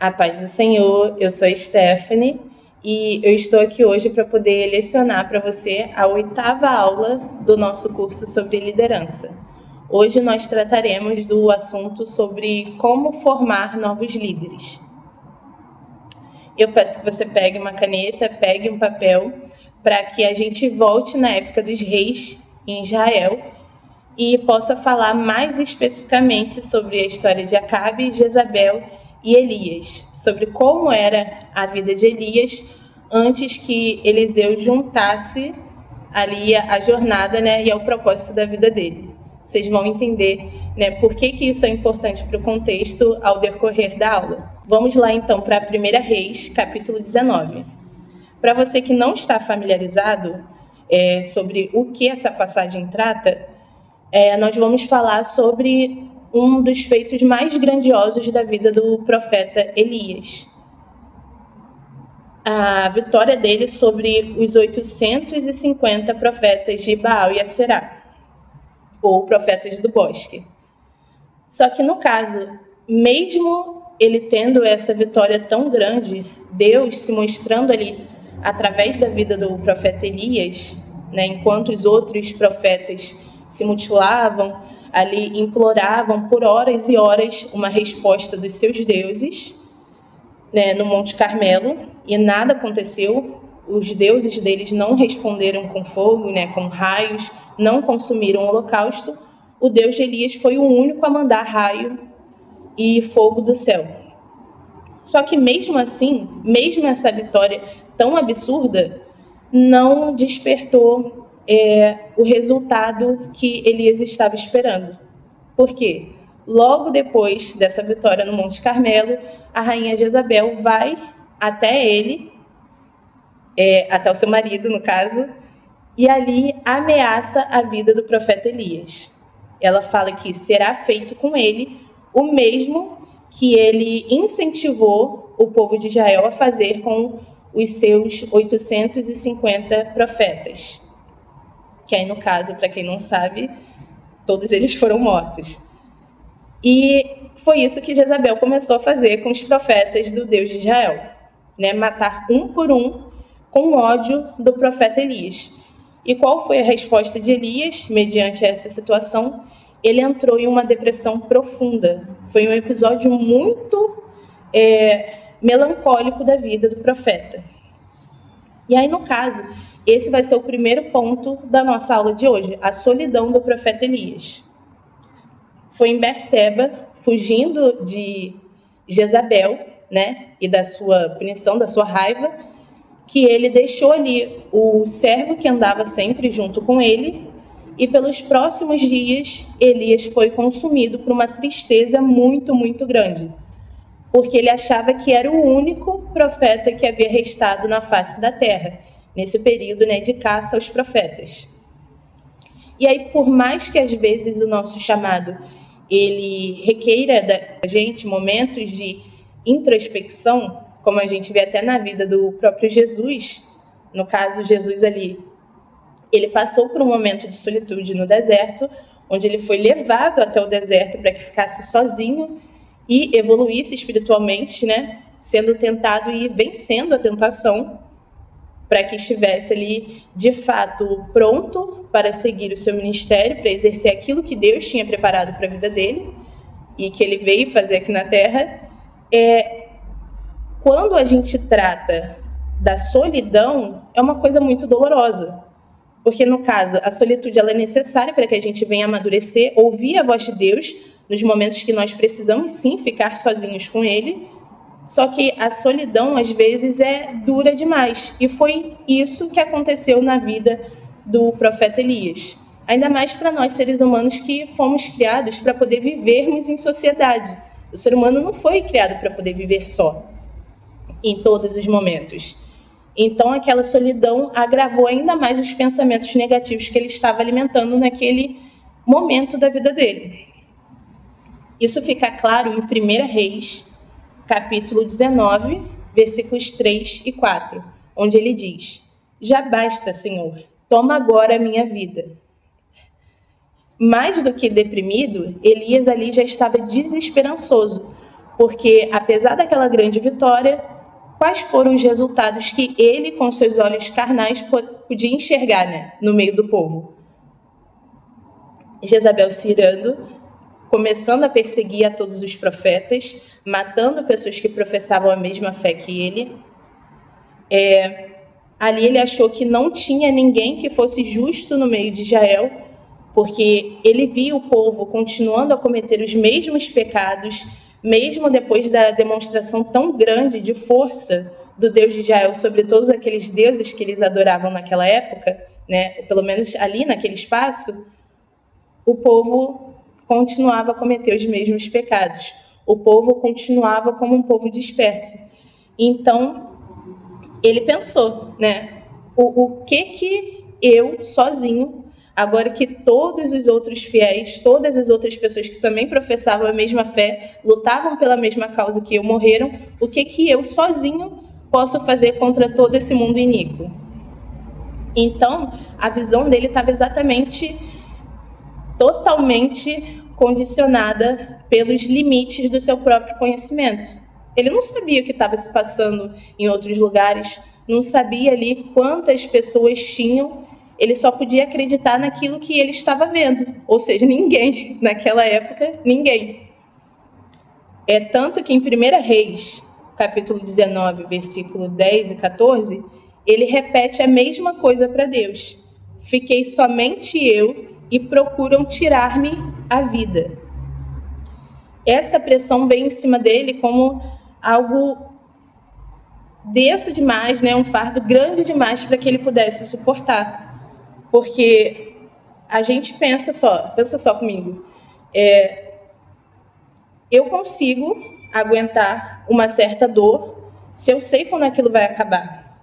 A paz do Senhor, eu sou a Stephanie e eu estou aqui hoje para poder lecionar para você a 8ª aula do nosso curso sobre liderança. Hoje nós trataremos do assunto sobre como formar novos líderes. Eu peço que você pegue uma caneta, pegue um papel, para que a gente volte na época dos reis em Israel e possa falar mais especificamente sobre a história de Acabe, Jezabel e Elias, sobre como era a vida de Elias antes que Eliseu juntasse ali a jornada, e ao propósito da vida dele. Vocês vão entender, por que isso é importante para o contexto ao decorrer da aula. Vamos lá então para 1 Reis, capítulo 19. Para você que não está familiarizado sobre o que essa passagem trata, nós vamos falar sobre um dos feitos mais grandiosos da vida do profeta Elias. A vitória dele sobre os 850 profetas de Baal e Aserá, ou profetas do bosque. Só que no caso, mesmo ele tendo essa vitória tão grande, Deus se mostrando ali através da vida do profeta Elias, enquanto os outros profetas se mutilavam, ali imploravam por horas e horas uma resposta dos seus deuses, no Monte Carmelo, e nada aconteceu. Os deuses deles não responderam com fogo, com raios, não consumiram o holocausto. O Deus de Elias foi o único a mandar raio e fogo do céu. Só que mesmo assim, mesmo essa vitória tão absurda, não despertou o resultado que Elias estava esperando. Por quê? Logo depois dessa vitória no Monte Carmelo, a rainha Jezabel vai até ele, até o seu marido, no caso, e ali ameaça a vida do profeta Elias. Ela fala que será feito com ele o mesmo que ele incentivou o povo de Israel a fazer com os seus 850 profetas. Que aí, no caso, para quem não sabe, todos eles foram mortos. E foi isso que Jezabel começou a fazer com os profetas do Deus de Israel, matar um por um com ódio do profeta Elias. E qual foi a resposta de Elias mediante essa situação? Ele entrou em uma depressão profunda. Foi um episódio muito melancólico da vida do profeta. E aí, no caso, esse vai ser o primeiro ponto da nossa aula de hoje, a solidão do profeta Elias. Foi em Berseba, fugindo de Jezabel, e da sua punição, da sua raiva, que ele deixou ali o servo que andava sempre junto com ele, e pelos próximos dias, Elias foi consumido por uma tristeza muito, muito grande, porque ele achava que era o único profeta que havia restado na face da terra, nesse período de caça aos profetas. E aí, por mais que às vezes o nosso chamado ele requeira da gente momentos de introspecção, como a gente vê até na vida do próprio Jesus, no caso, Jesus ali, ele passou por um momento de solitude no deserto, onde ele foi levado até o deserto para que ficasse sozinho e evoluísse espiritualmente, sendo tentado e vencendo a tentação, para que estivesse ali, de fato, pronto para seguir o seu ministério, para exercer aquilo que Deus tinha preparado para a vida dele e que ele veio fazer aqui na Terra. Quando a gente trata da solidão, é uma coisa muito dolorosa, porque, no caso, a solitude ela é necessária para que a gente venha amadurecer, ouvir a voz de Deus nos momentos que nós precisamos, sim, ficar sozinhos com Ele. Só que a solidão, às vezes, é dura demais. E foi isso que aconteceu na vida do profeta Elias. Ainda mais para nós, seres humanos, que fomos criados para poder vivermos em sociedade. O ser humano não foi criado para poder viver só, em todos os momentos. Então, aquela solidão agravou ainda mais os pensamentos negativos que ele estava alimentando naquele momento da vida dele. Isso fica claro em 1 Reis, capítulo 19, versículos 3 e 4, onde ele diz: já basta, Senhor, toma agora a minha vida. Mais do que deprimido, Elias ali já estava desesperançoso, Porque, apesar daquela grande vitória, quais foram os resultados que ele, com seus olhos carnais, podia enxergar, né, no meio do povo? Jezabel se irando, começando a perseguir a todos os profetas, matando pessoas que professavam a mesma fé que ele. Ali ele achou que não tinha ninguém que fosse justo no meio de Israel, porque ele via o povo continuando a cometer os mesmos pecados, mesmo depois da demonstração tão grande de força do Deus de Israel sobre todos aqueles deuses que eles adoravam naquela época, né? Pelo menos ali naquele espaço, o povo continuava a cometer os mesmos pecados. O povo continuava como um povo disperso. Então, ele pensou, né? O que eu, sozinho, agora que todos os outros fiéis, todas as outras pessoas que também professavam a mesma fé, lutavam pela mesma causa que eu, morreram, o que eu, sozinho, posso fazer contra todo esse mundo iníquo? Então, a visão dele estava totalmente condicionada pelos limites do seu próprio conhecimento. Ele não sabia o que estava se passando em outros lugares, não sabia ali quantas pessoas tinham, ele só podia acreditar naquilo que ele estava vendo, ou seja, ninguém, naquela época, ninguém. É tanto que em 1 Reis, capítulo 19, versículo 10 e 14, ele repete a mesma coisa para Deus. Fiquei somente eu e procuram tirar-me a vida. Essa pressão vem em cima dele como algo denso demais, né? Um fardo grande demais para que ele pudesse suportar. Porque a gente pensa só comigo, eu consigo aguentar uma certa dor se eu sei quando aquilo vai acabar.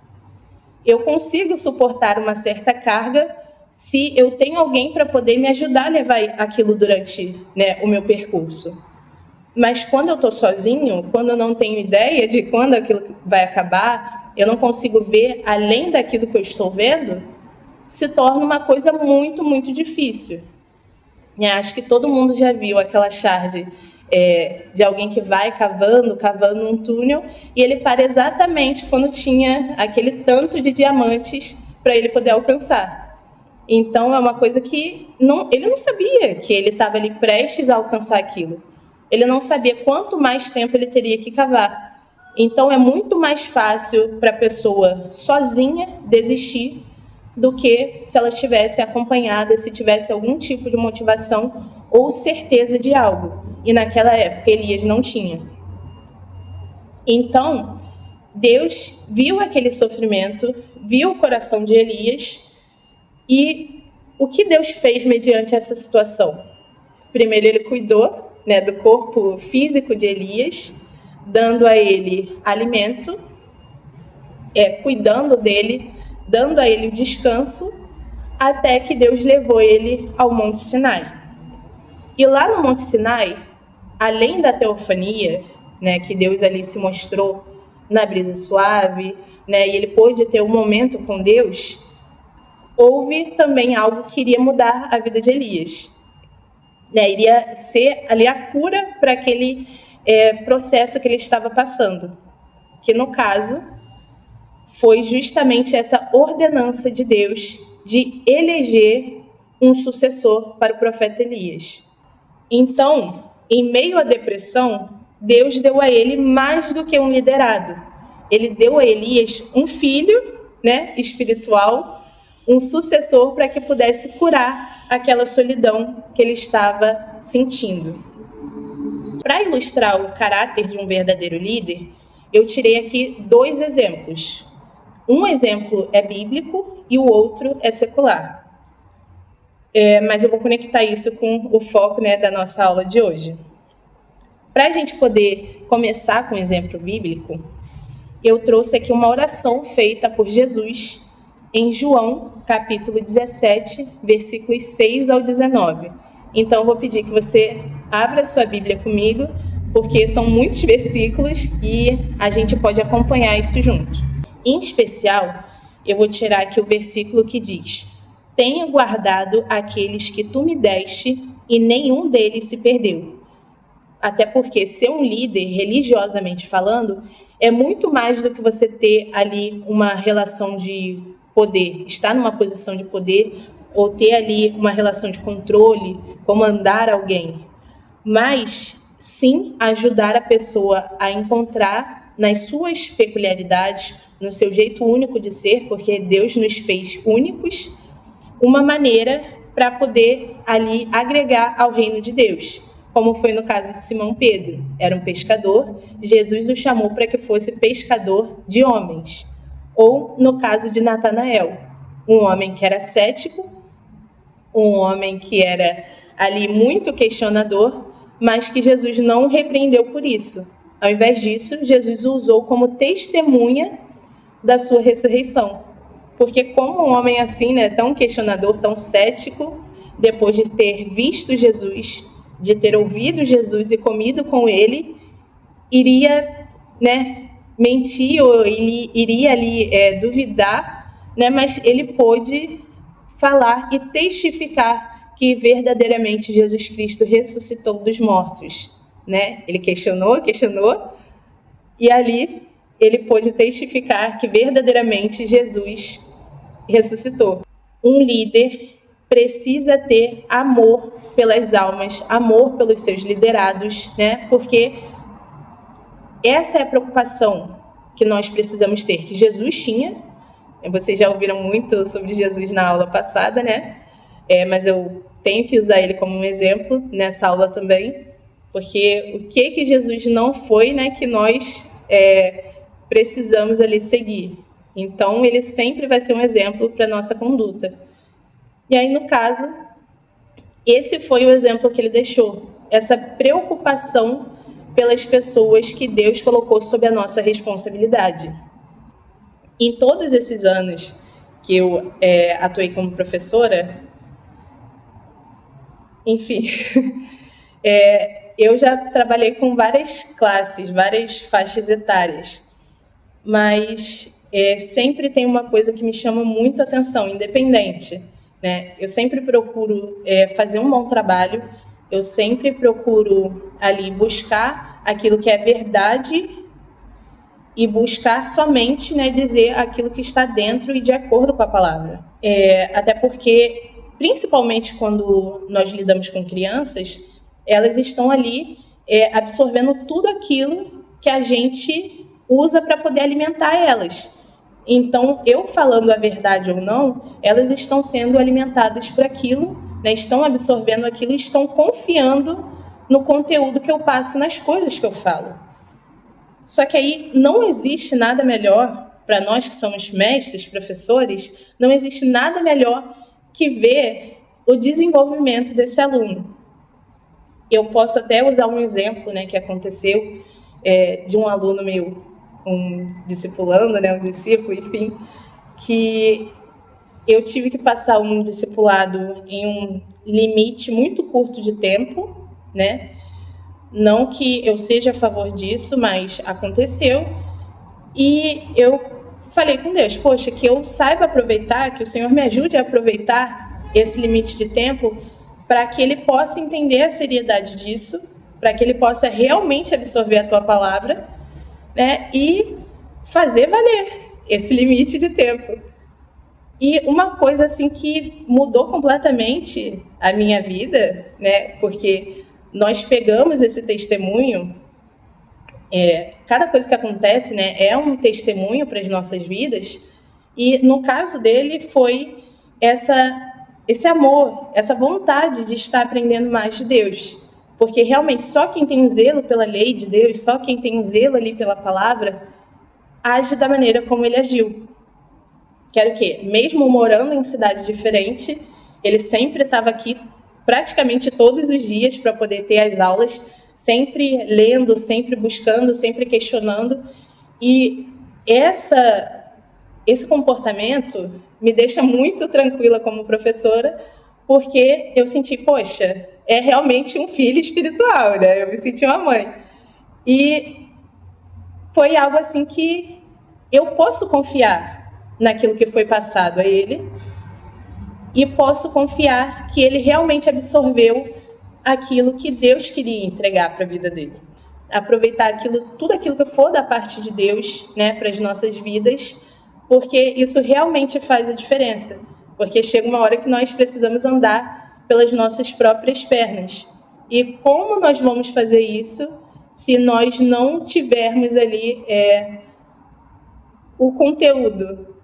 Eu consigo suportar uma certa carga se eu tenho alguém para poder me ajudar a levar aquilo durante, né, o meu percurso. Mas quando eu estou sozinho, quando eu não tenho ideia de quando aquilo vai acabar, eu não consigo ver além daquilo que eu estou vendo, se torna uma coisa muito, muito difícil. Acho que todo mundo já viu aquela charge de alguém que vai cavando um túnel, e ele para exatamente quando tinha aquele tanto de diamantes para ele poder alcançar. Então, é uma coisa que ele não sabia que ele estava ali prestes a alcançar aquilo. Ele não sabia quanto mais tempo ele teria que cavar. Então, é muito mais fácil para a pessoa sozinha desistir do que se ela estivesse acompanhada, se tivesse algum tipo de motivação ou certeza de algo. E naquela época, Elias não tinha. Então, Deus viu aquele sofrimento, viu o coração de Elias, e o que Deus fez mediante essa situação? Primeiro, ele cuidou, né, do corpo físico de Elias, dando a ele alimento, cuidando dele, dando a ele o descanso, até que Deus levou ele ao Monte Sinai. E lá no Monte Sinai, além da teofania, né, que Deus ali se mostrou na brisa suave, né, e ele pôde ter um momento com Deus, houve também algo que iria mudar a vida de Elias. Iria ser ali a cura para aquele processo que ele estava passando, que no caso foi justamente essa ordenança de Deus de eleger um sucessor para o profeta Elias. Então, em meio à depressão, Deus deu a ele mais do que um liderado. Ele deu a Elias um filho, né, espiritual, um sucessor para que pudesse curar aquela solidão que ele estava sentindo. Para ilustrar o caráter de um verdadeiro líder, eu tirei aqui 2 exemplos. Um exemplo é bíblico e o outro é secular. Mas eu vou conectar isso com o foco, né, da nossa aula de hoje. Para a gente poder começar com um exemplo bíblico, eu trouxe aqui uma oração feita por Jesus em João, capítulo 17, versículos 6 ao 19. Então, eu vou pedir que você abra sua Bíblia comigo, porque são muitos versículos e a gente pode acompanhar isso junto. Em especial, eu vou tirar aqui o versículo que diz: Tenho guardado aqueles que tu me deste, e nenhum deles se perdeu. até porque ser um líder, religiosamente falando, é muito mais do que você ter ali uma relação de poder, estar numa posição de poder ou ter ali uma relação de controle, comandar alguém, mas sim ajudar a pessoa a encontrar nas suas peculiaridades, no seu jeito único de ser, porque Deus nos fez únicos, uma maneira para poder ali agregar ao reino de Deus. Como foi no caso de Simão Pedro, era um pescador, Jesus o chamou para que fosse pescador de homens. Ou no caso de Natanael, um homem que era cético, um homem que era ali muito questionador, mas que Jesus não o repreendeu por isso. Ao invés disso, Jesus o usou como testemunha da sua ressurreição. Porque como um homem assim, né, tão questionador, tão cético, depois de ter visto Jesus, de ter ouvido Jesus e comido com ele, iria, né, mentir ou ele iria ali duvidar, né, mas ele pôde falar e testificar que verdadeiramente Jesus Cristo ressuscitou dos mortos, né? Ele questionou, e ali ele pôde testificar que verdadeiramente Jesus ressuscitou. Um líder precisa ter amor pelas almas, amor pelos seus liderados, né? Porque essa é a preocupação que nós precisamos ter, que Jesus tinha. Vocês já ouviram muito sobre Jesus na aula passada, né? Mas eu tenho que usar ele como um exemplo nessa aula também, porque o que Jesus não foi, né, que nós precisamos ali seguir. Então, ele sempre vai ser um exemplo para a nossa conduta. E aí, no caso, esse foi o exemplo que ele deixou, essa preocupação pelas pessoas que Deus colocou sob a nossa responsabilidade. Em todos esses anos que eu atuei como professora, enfim, eu já trabalhei com várias classes, várias faixas etárias, mas sempre tem uma coisa que me chama muito a atenção, independente, né? Eu sempre procuro fazer um bom trabalho, eu sempre procuro ali buscar aquilo que é verdade e buscar somente, né, dizer aquilo que está dentro e de acordo com a palavra. Até porque, principalmente quando nós lidamos com crianças, elas estão ali absorvendo tudo aquilo que a gente usa para poder alimentar elas. Então, eu falando a verdade ou não, elas estão sendo alimentadas por aquilo, né, estão absorvendo aquilo e estão confiando no conteúdo que eu passo, nas coisas que eu falo. Só que aí não existe nada melhor, para nós que somos mestres, professores, não existe nada melhor que ver o desenvolvimento desse aluno. Eu posso até usar um exemplo, né, que aconteceu de um aluno meu, um discipulando, né, um discípulo, enfim, que eu tive que passar um discipulado em um limite muito curto de tempo, né? Não que eu seja a favor disso, mas aconteceu. E eu falei com Deus, poxa, que eu saiba aproveitar, que o Senhor me ajude a aproveitar esse limite de tempo para que ele possa entender a seriedade disso, para que ele possa realmente absorver a tua palavra, né, e fazer valer esse limite de tempo. E uma coisa assim que mudou completamente a minha vida, né, porque nós pegamos esse testemunho, cada coisa que acontece, né, é um testemunho para as nossas vidas, e no caso dele foi esse amor, essa vontade de estar aprendendo mais de Deus. Porque realmente só quem tem um zelo pela lei de Deus, só quem tem um zelo ali pela palavra, age da maneira como ele agiu. Que era o quê? Mesmo morando em cidade diferente, ele sempre estava aqui praticamente todos os dias para poder ter as aulas, sempre lendo, sempre buscando, sempre questionando. E esse comportamento me deixa muito tranquila como professora, porque eu senti, poxa, é realmente um filho espiritual, né? Eu me senti uma mãe. E foi algo assim que eu posso confiar naquilo que foi passado a ele e posso confiar que ele realmente absorveu aquilo que Deus queria entregar para a vida dele. Aproveitar tudo aquilo que for da parte de Deus, né, para as nossas vidas, porque isso realmente faz a diferença. Porque chega uma hora que nós precisamos andar pelas nossas próprias pernas. E como nós vamos fazer isso se nós não tivermos ali o conteúdo?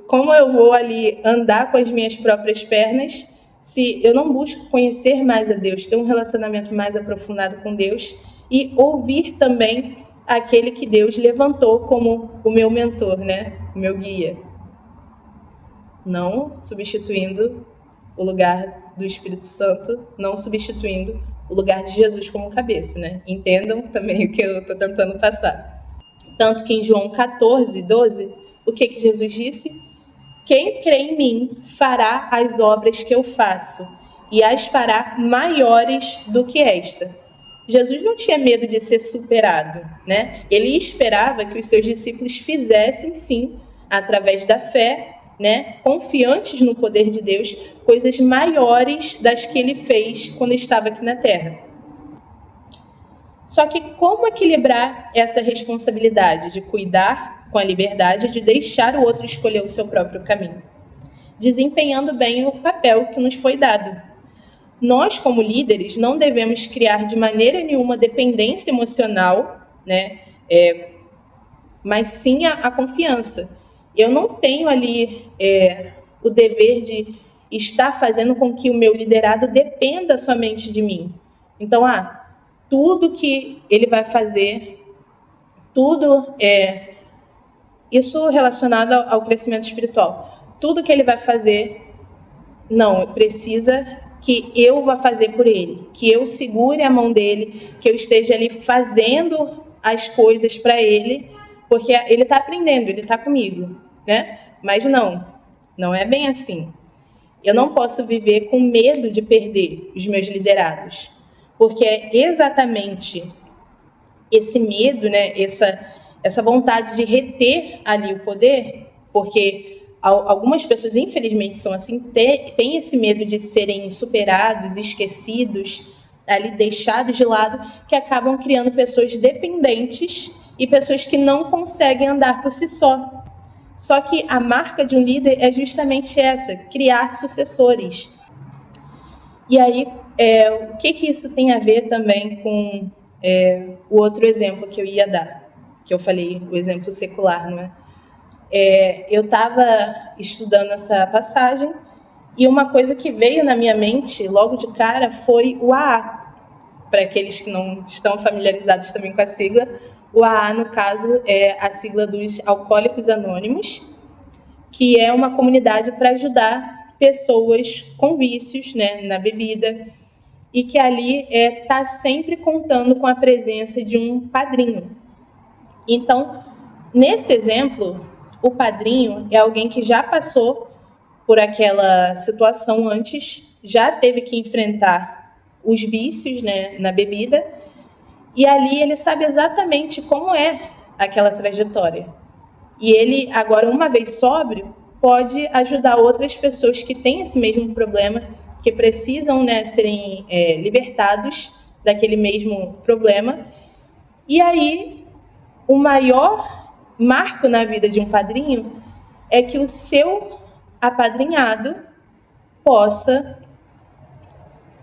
Como eu vou ali andar com as minhas próprias pernas se eu não busco conhecer mais a Deus, ter um relacionamento mais aprofundado com Deus e ouvir também aquele que Deus levantou como o meu mentor, né? O meu guia. Não substituindo o lugar do Espírito Santo, não substituindo o lugar de Jesus como cabeça, né? Entendam também o que eu estou tentando passar. Tanto que em João 14, 12, o que Jesus disse? Quem crê em mim fará as obras que eu faço, e as fará maiores do que esta. Jesus não tinha medo de ser superado, né? Ele esperava que os seus discípulos fizessem, sim, através da fé, né, confiantes no poder de Deus, coisas maiores das que ele fez quando estava aqui na Terra. Só que como equilibrar essa responsabilidade de cuidar com a liberdade de deixar o outro escolher o seu próprio caminho? Desempenhando bem o papel que nos foi dado. Nós, como líderes, não devemos criar de maneira nenhuma dependência emocional, né? Mas sim a confiança. Eu não tenho ali o dever de estar fazendo com que o meu liderado dependa somente de mim. Então, tudo que ele vai fazer, tudo isso relacionado ao crescimento espiritual, tudo que ele vai fazer, não, precisa que eu vá fazer por ele, que eu segure a mão dele, que eu esteja ali fazendo as coisas para ele, porque ele está aprendendo, ele está comigo, né? Mas não é bem assim. Eu não posso viver com medo de perder os meus liderados, porque é exatamente esse medo, né, essa vontade de reter ali o poder, porque algumas pessoas, infelizmente, são assim, têm esse medo de serem superados, esquecidos, ali deixados de lado, que acabam criando pessoas dependentes e pessoas que não conseguem andar por si só. Só que a marca de um líder é justamente essa, criar sucessores. E aí, o que isso tem a ver também com o outro exemplo que eu ia dar, que eu falei, o exemplo secular, não é? Eu estava estudando essa passagem e uma coisa que veio na minha mente logo de cara foi o AA. Para aqueles que não estão familiarizados também com a sigla, o AA, no caso, é a sigla dos Alcoólicos Anônimos, que é uma comunidade para ajudar pessoas com vícios, né, na bebida, e que ali está sempre contando com a presença de um padrinho. Então, nesse exemplo, o padrinho é alguém que já passou por aquela situação antes, já teve que enfrentar os vícios, né, na bebida, e ali ele sabe exatamente como é aquela trajetória. E ele, agora, uma vez sóbrio, pode ajudar outras pessoas que têm esse mesmo problema, que precisam, né, serem libertados daquele mesmo problema. E aí, o maior marco na vida de um padrinho é que o seu apadrinhado possa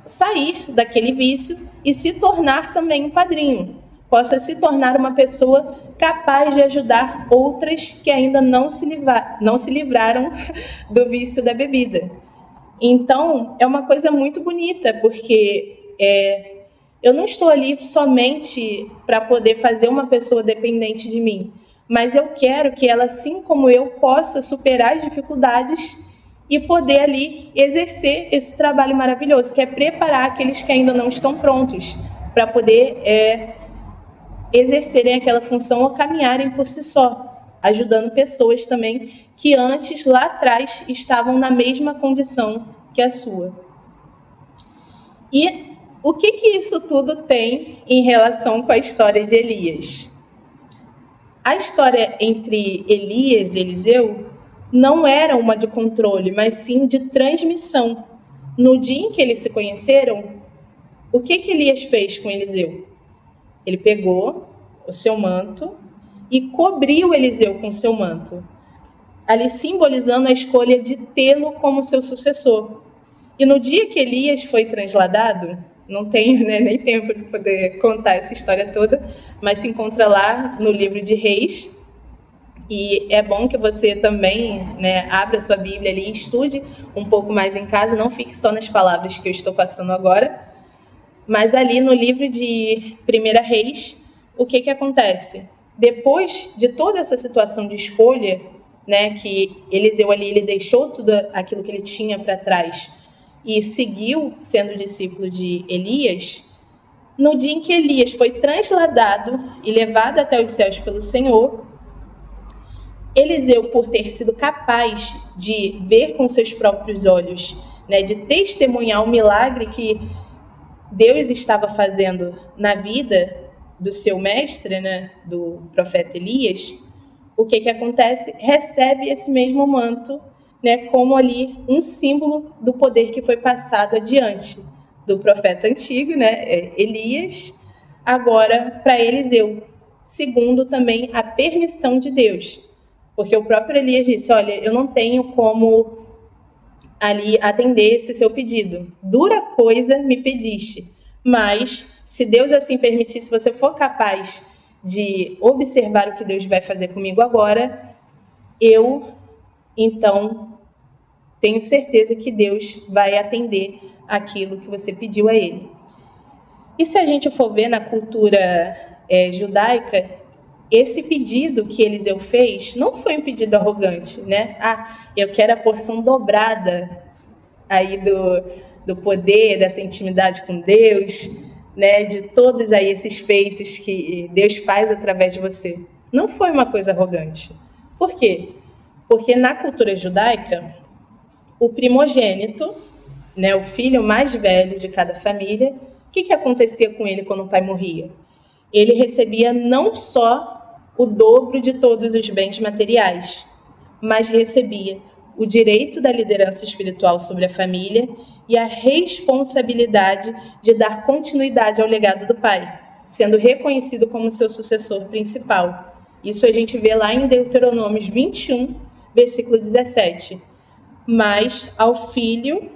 sair daquele vício e se tornar também um padrinho, possa se tornar uma pessoa capaz de ajudar outras que ainda não se livraram do vício da bebida. Então, é uma coisa muito bonita, porque eu não estou ali somente para poder fazer uma pessoa dependente de mim, mas eu quero que ela, assim como eu, possa superar as dificuldades e poder ali exercer esse trabalho maravilhoso, que é preparar aqueles que ainda não estão prontos para poder exercerem aquela função ou caminharem por si só, ajudando pessoas também que antes, lá atrás, estavam na mesma condição que a sua. E o que isso tudo tem em relação com a história de Elias? A história entre Elias e Eliseu não era uma de controle, mas sim de transmissão. No dia em que eles se conheceram, O que Elias fez com Eliseu? Ele pegou o seu manto e cobriu Eliseu com seu manto, ali simbolizando a escolha de tê-lo como seu sucessor. E no dia que Elias foi transladado, não tenho nem tempo de poder contar essa história toda, mas se encontra lá no livro de Reis. E é bom que você também abra sua Bíblia ali e estude um pouco mais em casa, não fique só nas palavras que eu estou passando agora. Mas ali no livro de 1 Reis, o que acontece? Depois de toda essa situação de escolha, que Eliseu ali ele deixou tudo aquilo que ele tinha para trás e seguiu sendo discípulo de Elias, no dia em que Elias foi transladado e levado até os céus pelo Senhor, Eliseu, por ter sido capaz de ver com seus próprios olhos, de testemunhar o milagre que Deus estava fazendo na vida do seu mestre, do profeta Elias, o que acontece? Recebe esse mesmo manto, como ali um símbolo do poder que foi passado adiante do profeta antigo, Elias, agora para Eliseu, segundo também a permissão de Deus. Porque o próprio Elias disse, olha, eu não tenho como ali atender esse seu pedido. Dura coisa me pediste, mas se Deus assim permitir, se você for capaz de observar o que Deus vai fazer comigo agora, eu, então, tenho certeza que Deus vai atender aquilo que você pediu a Ele. E se a gente for ver na cultura judaica, esse pedido que Eliseu fez não foi um pedido arrogante, eu quero a porção dobrada aí do poder, dessa intimidade com Deus, de todos aí esses feitos que Deus faz através de você. Não foi uma coisa arrogante. Por quê? Porque na cultura judaica, o primogênito, o filho mais velho de cada família, o que acontecia com ele quando o pai morria? Ele recebia não só o dobro de todos os bens materiais, mas recebia o direito da liderança espiritual sobre a família e a responsabilidade de dar continuidade ao legado do pai, sendo reconhecido como seu sucessor principal. Isso a gente vê lá em Deuteronômio 21, versículo 17. Mas ao filho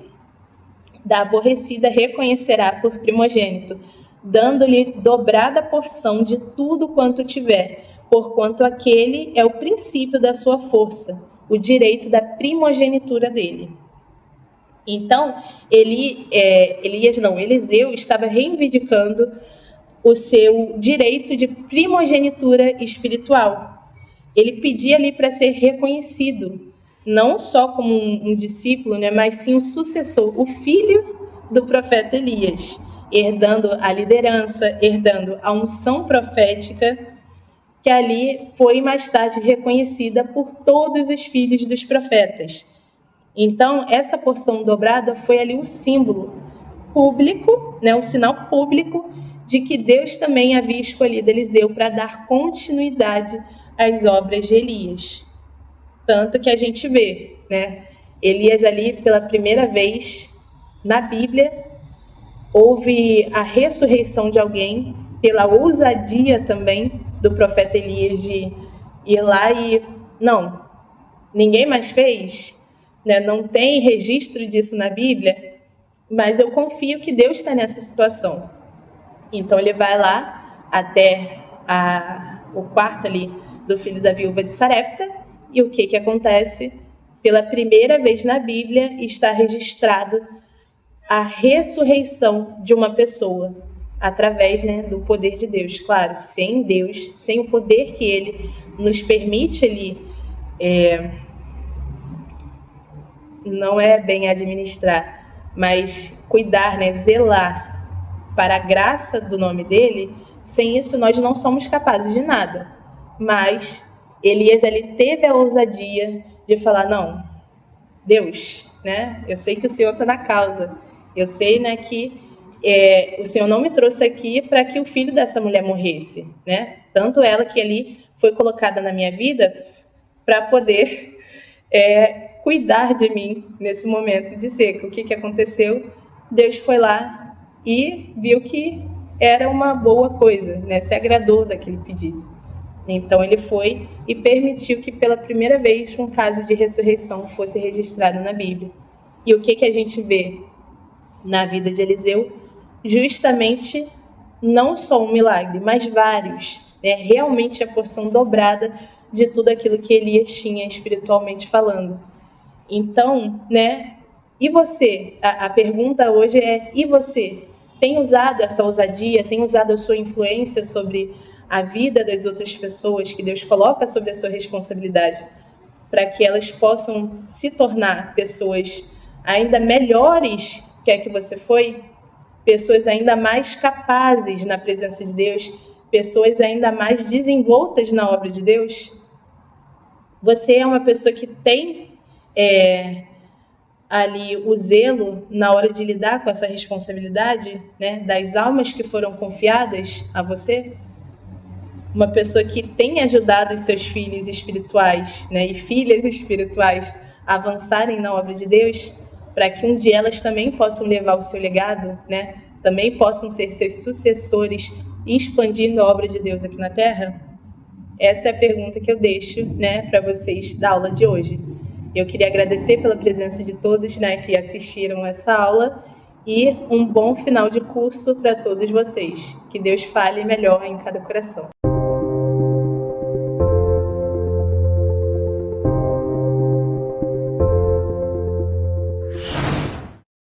da aborrecida reconhecerá por primogênito, dando-lhe dobrada porção de tudo quanto tiver, porquanto aquele é o princípio da sua força, o direito da primogenitura dele. Então, Eliseu estava reivindicando o seu direito de primogenitura espiritual. Ele pedia ali para ser reconhecido, não só como um discípulo, mas sim um sucessor, o filho do profeta Elias, herdando a liderança, herdando a unção profética, que ali foi mais tarde reconhecida por todos os filhos dos profetas. Então, essa porção dobrada foi ali um símbolo público, um sinal público de que Deus também havia escolhido Eliseu para dar continuidade às obras de Elias. Tanto que a gente vê, Elias ali pela primeira vez na Bíblia, houve a ressurreição de alguém pela ousadia também do profeta Elias de ir lá e não, ninguém mais fez, não tem registro disso na Bíblia, mas eu confio que Deus está nessa situação. Então ele vai lá até o quarto ali do filho da viúva de Sarepta, e o que acontece? Pela primeira vez na Bíblia está registrado a ressurreição de uma pessoa, através do poder de Deus. Claro, sem Deus, sem o poder que Ele nos permite ali, não é bem administrar, mas cuidar, zelar para a graça do nome dEle, sem isso nós não somos capazes de nada. Mas Elias ele teve a ousadia de falar, não, Deus, eu sei que o Senhor está na causa, eu sei que o Senhor não me trouxe aqui para que o filho dessa mulher morresse, tanto ela que ali foi colocada na minha vida para poder cuidar de mim nesse momento de seca. O que aconteceu? Deus foi lá e viu que era uma boa coisa, né? Se agradou daquele pedido. Então ele foi e permitiu que pela primeira vez um caso de ressurreição fosse registrado na Bíblia. E o que a gente vê na vida de Eliseu? Justamente não só um milagre, mas vários, né? Realmente a porção dobrada de tudo aquilo que Elias tinha espiritualmente falando. Então, né? E você? A pergunta hoje é: e você? Tem usado essa ousadia? Tem usado a sua influência sobre a vida das outras pessoas que Deus coloca sobre a sua responsabilidade para que elas possam se tornar pessoas ainda melhores que a que você foi? Pessoas ainda mais capazes na presença de Deus? Pessoas ainda mais desenvoltas na obra de Deus? Você é uma pessoa que tem ali o zelo na hora de lidar com essa responsabilidade, né, das almas que foram confiadas a você? Uma pessoa que tem ajudado os seus filhos espirituais, né, e filhas espirituais a avançarem na obra de Deus, para que um dia elas também possam levar o seu legado, né, também possam ser seus sucessores, expandindo a obra de Deus aqui na Terra? Essa é a pergunta que eu deixo, né, para vocês da aula de hoje. Eu queria agradecer pela presença de todos, né, que assistiram essa aula, e um bom final de curso para todos vocês. Que Deus fale melhor em cada coração.